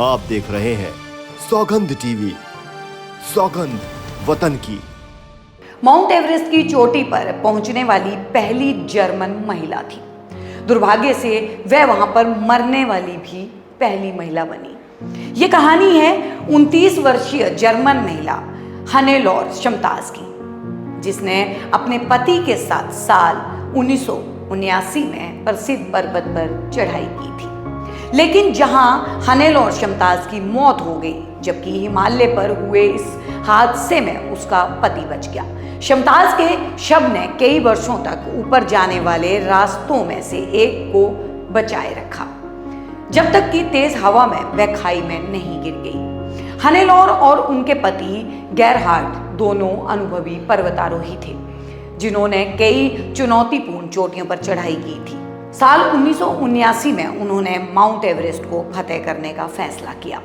आप देख रहे हैं सौगंध टीवी, सौगंध वतन की। माउंट एवरेस्ट की चोटी पर पहुंचने वाली पहली जर्मन महिला थी। दुर्भाग्य से वह वहां पर मरने वाली भी पहली महिला बनी। ये कहानी है 29 वर्षीय जर्मन महिला हनेलोर शमताज की, जिसने अपने पति के साथ साल 1979 में प्रसिद्ध पर्वत पर चढ़ाई की थी। लेकिन जहां हनेलोर शमताज की मौत हो गई, जबकि हिमालय पर हुए इस हादसे में उसका पति बच गया। शमताज के शव ने कई वर्षों तक ऊपर जाने वाले रास्तों में से एक को बचाए रखा, जब तक कि तेज हवा में वह खाई में नहीं गिर गई। हनेलोर और उनके पति गेरहार्ड दोनों अनुभवी पर्वतारोही थे, जिन्होंने कई चुनौतीपूर्ण चोटियों पर चढ़ाई की थी। साल 1979 में उन्होंने माउंट एवरेस्ट को फतेह करने का फैसला किया।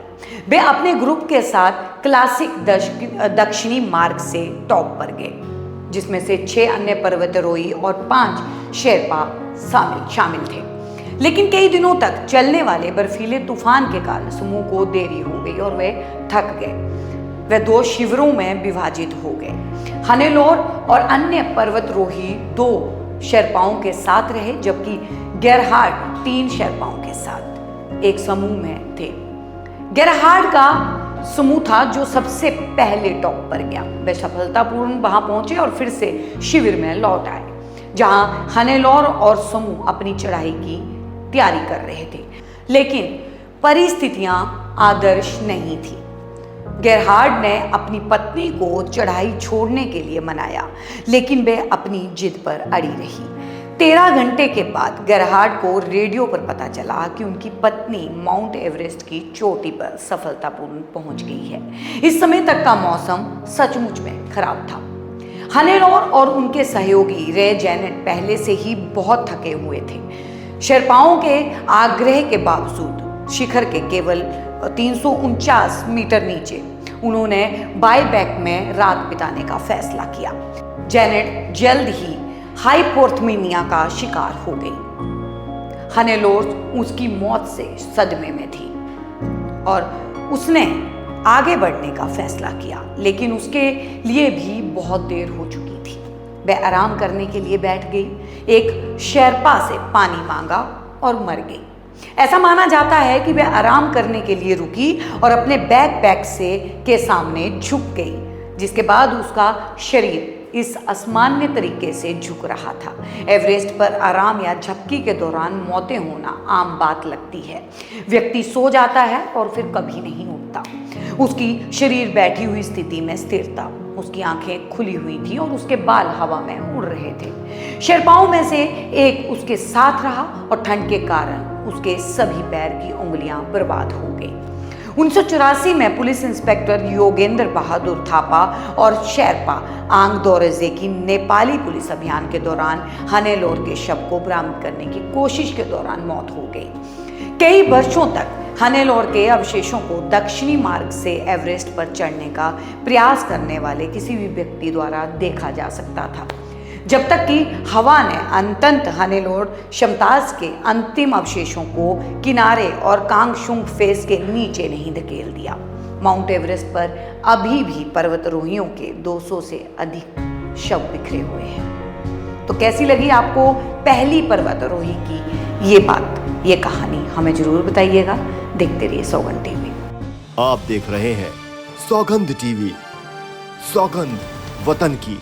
वे अपने ग्रुप के साथ क्लासिक दक्षिणी मार्ग से टॉप पर गए, जिसमें से 6 अन्य पर्वतारोही और 5 शेरपा शामिल थे। लेकिन कई दिनों तक चलने वाले बर्फीले तूफान के कारण समूह को देरी हो गई और वे थक गए। वे 2 शिविरों में विभाजित हो गए। हनेलोर और अन्य पर्वतारोही 2 शेरपाओं के साथ रहे, जबकि गेरहार्ड 3 शेरपाओं के साथ एक समूह में थे। गेरहार्ड का समूह था जो सबसे पहले टॉप पर गया। वे सफलतापूर्ण वहां पहुंचे और फिर से शिविर में लौट आए, जहां हनेलोर और समूह अपनी चढ़ाई की तैयारी कर रहे थे। लेकिन परिस्थितियां आदर्श नहीं थी। गेरहार्ड ने अपनी पत्नी को चढ़ाई छोड़ने के लिए मनाया, लेकिन वह अपनी जिद पर अड़ी रही। 13 घंटे के बाद गेरहार्ड को रेडियो पर पता चला कि उनकी पत्नी माउंट एवरेस्ट की चोटी पर सफलतापूर्ण पहुंच गई है। इस समय तक का मौसम सचमुच में खराब था। हनेलोर और उनके सहयोगी रे जेनेट पहले से ही बहुत थके हुए थे। शेरपाओं के आग्रह के बावजूद शिखर के केवल 349 मीटर नीचे उन्होंने बायबैक में रात बिताने का फैसला किया। जेनेट जल्द ही हाइपोथर्मिया का शिकार हो गई। हनेलोर उसकी मौत से सदमे में थी और उसने आगे बढ़ने का फैसला किया, लेकिन उसके लिए भी बहुत देर हो चुकी थी। वह आराम करने के लिए बैठ गई, एक शेरपा से पानी मांगा और मर गई। ऐसा माना जाता है कि वह आराम करने के लिए रुकी और अपने बैकपैक के सामने झुक गई, जिसके बाद उसका शरीर इस असामान्य तरीके से झुक रहा था। एवरेस्ट पर आराम या झपकी के दौरान मौतें होना आम बात लगती है। व्यक्ति सो जाता है और फिर कभी नहीं उठता। उसकी शरीर बैठी हुई स्थिति में स्थिर था, उसकी आंखें खुली हुई थी और उसके बाल हवा में उड़ रहे थे। शेरपाओं में से एक उसके साथ रहा और ठंड के कारण उसके सभी पैर की उंगलियां बर्बाद हो गई। 1984 में पुलिस इंस्पेक्टर योगेंद्र बहादुर थापा और शेरपा आंग दोरजे की नेपाली पुलिस अभियान के दौरान हनेलोर के शव को बरामद करने की कोशिश के दौरान मौत हो गई। कई वर्षों तक हनेलोर के अवशेषों को दक्षिणी मार्ग से एवरेस्ट पर चढ़ने का प्रयास करने वाले किसी भी व्यक्ति द्वारा देखा जा सकता था, जब तक कि हवा ने अंततः हनेलोर शमताज के अंतिम अवशेषों को किनारे और कांगशुंग फेस के नीचे नहीं धकेल दिया। माउंट एवरेस्ट पर अभी भी पर्वतारोहियों के 200 से अधिक शव बिखरे हुए हैं। तो कैसी लगी आपको पहली पर्वतारोही की ये कहानी? हमें जरूर बताइएगा। देखते रहिए सौगंध टीवी। आप देख रहे हैं सौगंध टीवी, सौगंध वतन की।